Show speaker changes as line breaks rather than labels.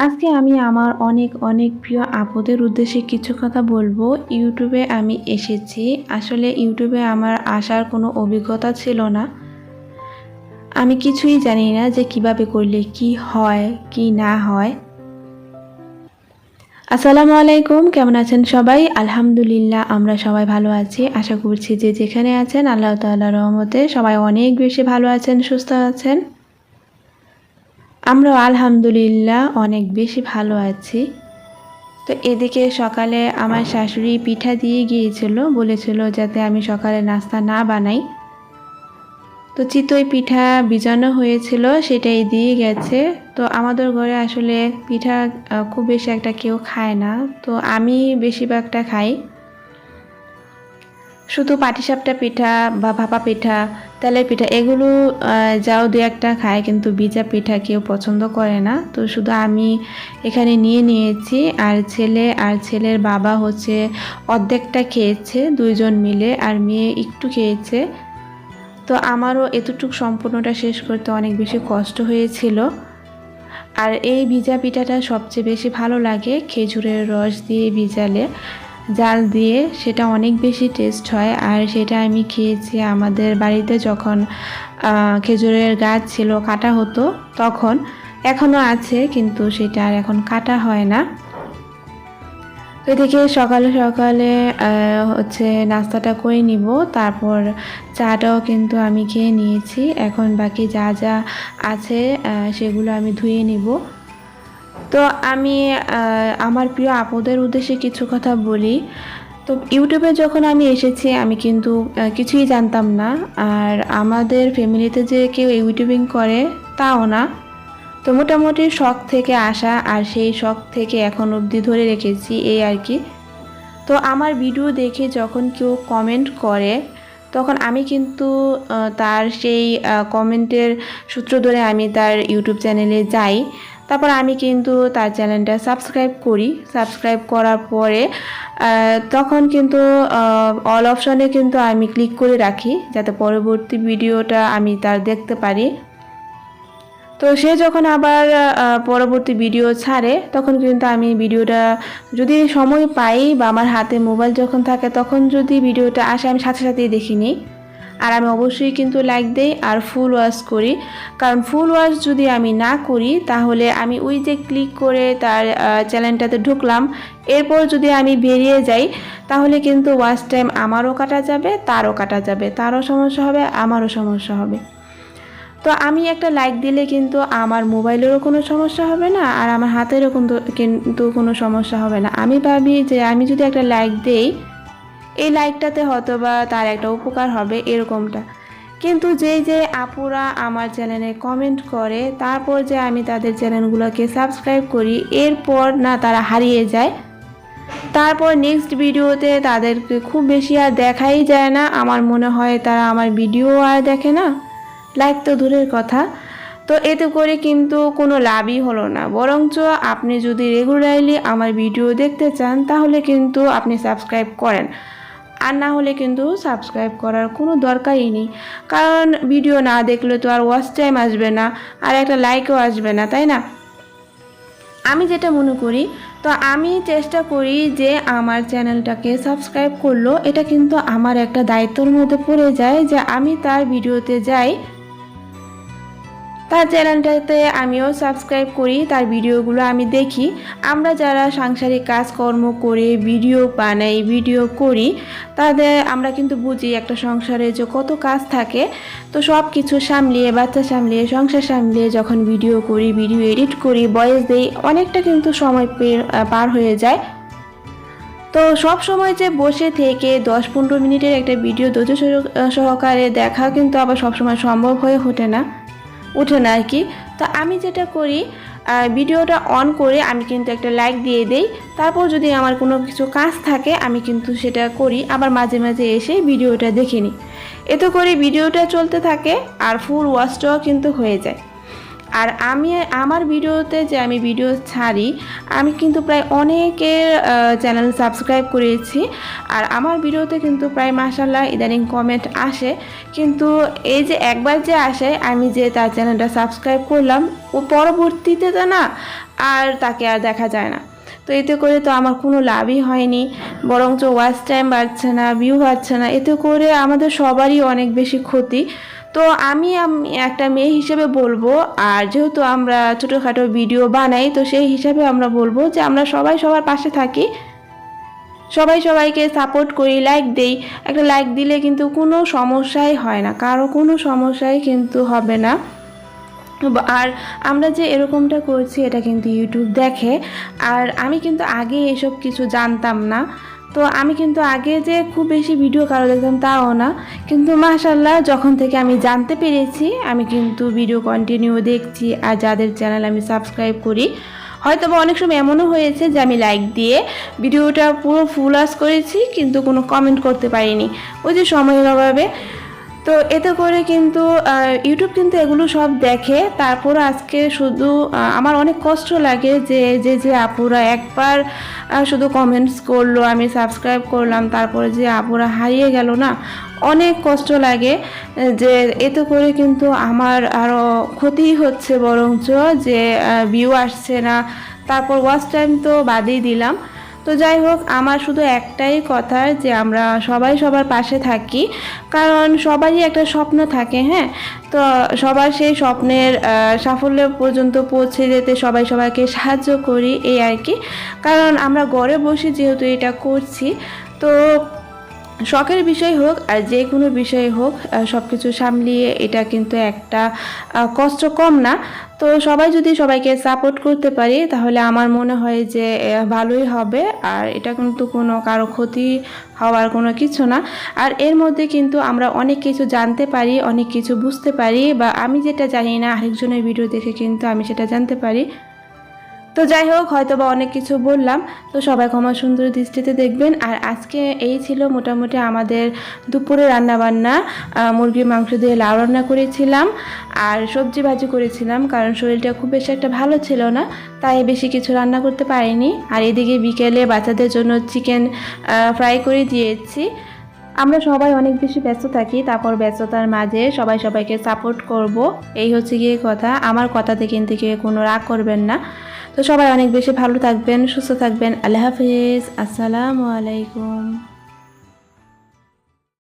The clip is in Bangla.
আজকে আমি আমার অনেক অনেক প্রিয় আপুদের উদ্দেশ্যে কিছু কথা বলবো। ইউটিউবে আমি এসেছি। আসলে ইউটিউবে আমার আসার কোনো অভিজ্ঞতা ছিল না। আমি কিছুই জানি না যে কিভাবে করলে কি হয় কি না হয়। আসসালামু আলাইকুম, কেমন আছেন সবাই? আলহামদুলিল্লাহ আমরা সবাই ভালো আছি। আশা করছি যে যেখানে আছেন আল্লাহ তাআলার রহমতে সবাই অনেক বেশি ভালো আছেন, সুস্থ আছেন। আমরাও আলহামদুলিল্লাহ অনেক বেশি ভালো আছি। তো এদিকে সকালে আমার শাশুড়ি পিঠা দিয়ে গিয়েছিল, বলেছিল যাতে আমি সকালে নাস্তা না বানাই। তো চিতই পিঠা ভিজানো হয়েছিল, সেটাই দিয়ে গেছে। তো আমাদের ঘরে আসলে পিঠা খুব বেশি একটা কেউ খায় না, তো আমি বেশিরভাগটা খাই। শুধু পাটিসাপটা পিঠা বা ভাপা পিঠা, তেলের পিঠা এগুলো যাও দু একটা খায়, কিন্তু ভিজা পিঠা কেউ পছন্দ করে না। তো শুধু আমি এখানে নিয়ে নিয়েছি, আর ছেলের বাবা হচ্ছে অর্ধেকটা খেয়েছে দুইজন মিলে, আর মেয়ে একটু খেয়েছে। তো আমারও এতটুকু সম্পূর্ণটা শেষ করতে অনেক বেশি কষ্ট হয়েছিল। আর এই ভিজা পিঠাটা সবচেয়ে বেশি ভালো লাগে খেজুরের রস দিয়ে ভিজালে, জাল দিয়ে, সেটা অনেক বেশি টেস্ট হয়। আর সেটা আমি খেয়েছি আমাদের বাড়িতে যখন খেজুরের গাছ ছিল, কাটা হতো তখন। এখনও আছে, কিন্তু সেটা আর এখন কাটা হয় না। তো এদিকে সকালে সকালে হচ্ছে নাস্তাটা করে নিব, তারপর চাটাও কিন্তু আমি খেয়ে নিয়েছি। এখন বাকি যা যা আছে সেগুলো আমি ধুয়ে নিব। তো আমি আমার প্রিয় আপুদের উদ্দেশ্যে কিছু কথা বলি। তো ইউটিউবে যখন আমি এসেছি আমি কিন্তু কিছুই জানতাম না, আর আমাদের ফ্যামিলিতে যে কেউ ইউটিউবিং করে তাও না। তো মোটামুটি শখ থেকে আসা, আর সেই শখ থেকে এখন অবধি ধরে রেখেছি, এই আর কি। তো আমার ভিডিও দেখে যখন কেউ কমেন্ট করে তখন আমি কিন্তু তার সেই কমেন্টের সূত্র ধরে আমি তার ইউটিউব চ্যানেলে যাই। তারপর আমি কিন্তু তার চ্যানেলটা সাবস্ক্রাইব করি। সাবস্ক্রাইব করার পরে তখন কিন্তু অল অপশনে কিন্তু আমি ক্লিক করে রাখি, যাতে পরবর্তী ভিডিওটা আমি তার দেখতে পারি। তো সে যখন আবার পরবর্তী ভিডিও ছাড়ে তখন কিন্তু আমি ভিডিওটা যদি সময় পাই বা আমার হাতে মোবাইল যখন থাকে তখন যদি ভিডিওটা আসে আমি সাথে সাথেই দেখি নিই। আর আমি অবশ্যই কিন্তু লাইক দেই আর ফুল ওয়াচ করি, কারণ ফুল ওয়াচ যদি আমি না করি তাহলে আমি ওই যে ক্লিক করে তার চ্যানেলটাতে ঢুকলাম, এরপর যদি আমি বেরিয়ে যাই তাহলে কিন্তু ওয়াচ টাইম আমারও কাটা যাবে, তারও কাটা যাবে, তারও সমস্যা হবে, আমারও সমস্যা হবে। তো আমি একটা লাইক দিলে কিন্তু আমার মোবাইলেরও কোনো সমস্যা হবে না, আর আমার হাতেরও কিন্তু কোনো সমস্যা হবে না। আমি ভাবি যে আমি যদি একটা লাইক দেই, এই লাইকটাতে হয়তো বা তার একটা উপকার হবে, এরকমটা। কিন্তু যে আপুরা আমার চ্যানেলে কমেন্ট করে তারপর যে আমি তাদের চ্যানেলগুলোকে সাবস্ক্রাইব করি, এরপর না তারা হারিয়ে যায়। তারপর নেক্সট ভিডিওতে তাদেরকে খুব বেশি আর দেখাই যায় না। আমার মনে হয় তারা আমার ভিডিও আর দেখে না, লাইক তো দূরের কথা। তো এতে করে কিন্তু কোনো লাভই হলো না। বরঞ্চ আপনি যদি রেগুলারলি আমার ভিডিও দেখতে চান তাহলে কিন্তু আপনি সাবস্ক্রাইব করেন, আর না হলে কিন্তু সাবস্ক্রাইব করার কোনো দরকারই নেই। কারণ ভিডিও না দেখলে তো আর ওয়াচ টাইম আসবে না, আর একটা লাইকও আসবে না, তাই না? আমি যেটা মনে করি, তো আমি চেষ্টা করি যে আমার চ্যানেলটাকে সাবস্ক্রাইব করলো এটা কিন্তু আমার একটা দায়িত্বের মধ্যে পড়ে যায়, যে আমি তার ভিডিওতে যাই, তার চ্যানেলটাতে আমিও সাবস্ক্রাইব করি, তার ভিডিওগুলো আমি দেখি। আমরা যারা সাংসারিক কাজকর্ম করে ভিডিও বানাই, ভিডিও করি, আমরা কিন্তু বুঝি একটা সংসারে যে কত কাজ থাকে। তো সব কিছু সামলিয়ে, বাচ্চা সামলিয়ে, সংসার সামলিয়ে যখন ভিডিও করি, ভিডিও এডিট করি, ভয়েস দিই, অনেকটা কিন্তু সময় পার হয়ে যায়। তো সব সময় যে বসে থেকে 10-15 মিনিটের একটা ভিডিও ধৈর্য সহকারে দেখা কিন্তু আবার সবসময় সম্ভব হয়ে ওঠে না আর কি। তো আমি যেটা করি, ভিডিওটা অন করে আমি কিন্তু একটা লাইক দিয়ে দেই। তারপর যদি আমার কোনো কিছু কাজ থাকে আমি কিন্তু সেটা করি, আবার মাঝে মাঝে এসে ভিডিওটা দেখে নিই। এতে করে ভিডিওটা চলতে থাকে আর ফুল ওয়াচটাও কিন্তু হয়ে যায়। আর আমার ভিডিওতে যে আমি ভিডিও ছাড়ি, আমি কিন্তু প্রায় অনেকের চ্যানেল সাবস্ক্রাইব করেছি, আর আমার ভিডিওতে কিন্তু প্রায় মাশাআল্লাহ ইদানিং কমেন্ট আসে। কিন্তু এই যে একবার যে আসে, আমি যে তার চ্যানেলটা সাবস্ক্রাইব করলাম, ও পরবর্তীতে তো না আর তাকে আর দেখা যায় না। তো এতে করে তো আমার কোনো লাভই হয়নি, বরঞ্চ ওয়াচ টাইম বাড়ছে না, ভিউ বাড়ছে না, এতে করে আমাদের সবারই অনেক বেশি ক্ষতি। তো আমি একটা মেয়ে হিসেবে বলবো, আর যেহেতু আমরা ছোটোখাটো ভিডিও বানাই, তো সেই হিসাবে আমরা বলবো যে আমরা সবাই সবার পাশে থাকি, সবাই সবাইকে সাপোর্ট করি, লাইক দেই। একটা লাইক দিলে কিন্তু কোনো সমস্যাই হয় না, কারো কোনো সমস্যাই কিন্তু হবে না। আর আমরা যে এরকমটা করছি এটা কিন্তু ইউটিউব দেখে। আর আমি কিন্তু আগে এসব কিছু জানতাম না, তো আমি কিন্তু আগে যে খুব বেশি ভিডিও কারো দেখতাম তাও না, কিন্তু মাশাআল্লাহ যখন থেকে আমি জানতে পেরেছি আমি কিন্তু ভিডিও কন্টিনিউ দেখছি। আর যাদের চ্যানেল আমি সাবস্ক্রাইব করি, হয়তো বা অনেক সময় এমনও হয়েছে যে আমি লাইক দিয়ে ভিডিওটা পুরো ফুল ওয়াচ করেছি কিন্তু কোনো কমেন্ট করতে পারিনি, ওই যে সময়ের অভাবে। তো এতে করে কিন্তু ইউটিউব কিন্তু এগুলো সব দেখে। তারপর আজকে শুধু আমার অনেক কষ্ট লাগে যে আপুরা একবার শুধু কমেন্টস করলো, আমি সাবস্ক্রাইব করলাম, তারপরে যে আপুরা হারিয়ে গেল না, অনেক কষ্ট লাগে। যে এতে করে কিন্তু আমার আরও ক্ষতি হচ্ছে, বরঞ্চ যে ভিউ আসছে না, তারপর ওয়াচ টাইম তো বাদই দিলাম। তো যাই হোক, আমার শুধু একটাই কথা যে আমরা সবাই সবার পাশে থাকি, কারণ সবারই একটা স্বপ্ন থাকে। হ্যাঁ, তো সবার সেই স্বপ্নের সাফল্য পর্যন্ত পৌঁছে যেতে সবাই সবাইকে সাহায্য করি, এই আর কি। কারণ আমরা ঘরে বসে যেহেতু এটা করছি, তো শখের বিষয় হোক আর যে কোনো বিষয় হোক, সব কিছু সামলিয়ে এটা কিন্তু একটা কষ্ট কম না। তো সবাই যদি সবাইকে সাপোর্ট করতে পারি তাহলে আমার মনে হয় যে ভালোই হবে। আর এটা কিন্তু কোনো কারো ক্ষতি হওয়ার কোনো কিছু না। আর এর মধ্যে কিন্তু আমরা অনেক কিছু জানতে পারি, অনেক কিছু বুঝতে পারি, বা আমি যেটা জানি না আরেকজনের ভিডিও দেখে কিন্তু আমি সেটা জানতে পারি। তো যাই হোক, হয়তো বা অনেক কিছু বললাম, তো সবাই ক্ষমা সুন্দর দৃষ্টিতে দেখবেন। আর আজকে এই ছিল মোটামুটি আমাদের দুপুরে রান্নাবান্না। মুরগির মাংস দিয়ে লাউ রান্না করেছিলাম আর সবজি ভাজি করেছিলাম, কারণ শরীরটা খুব বেশি একটা ভালো ছিল না, তাই বেশি কিছু রান্না করতে পারিনি। আর এদিকে বিকেলে বাচ্চাদের জন্য চিকেন ফ্রাই করে দিয়েছি। আমরা সবাই অনেক বেশি ব্যস্ত থাকি, তারপর ব্যস্ততার মাঝে সবাই সবাইকে সাপোর্ট করব, এই হচ্ছে গিয়ে কথা। আমার কথাতে কিন্তু কেউ কোনো রাগ করবেন না। তো সবাই অনেক বেশি ভালো থাকবেন, সুস্থ থাকবেন। আল্লাহ হাফিজ, আসসালামু আলাইকুম।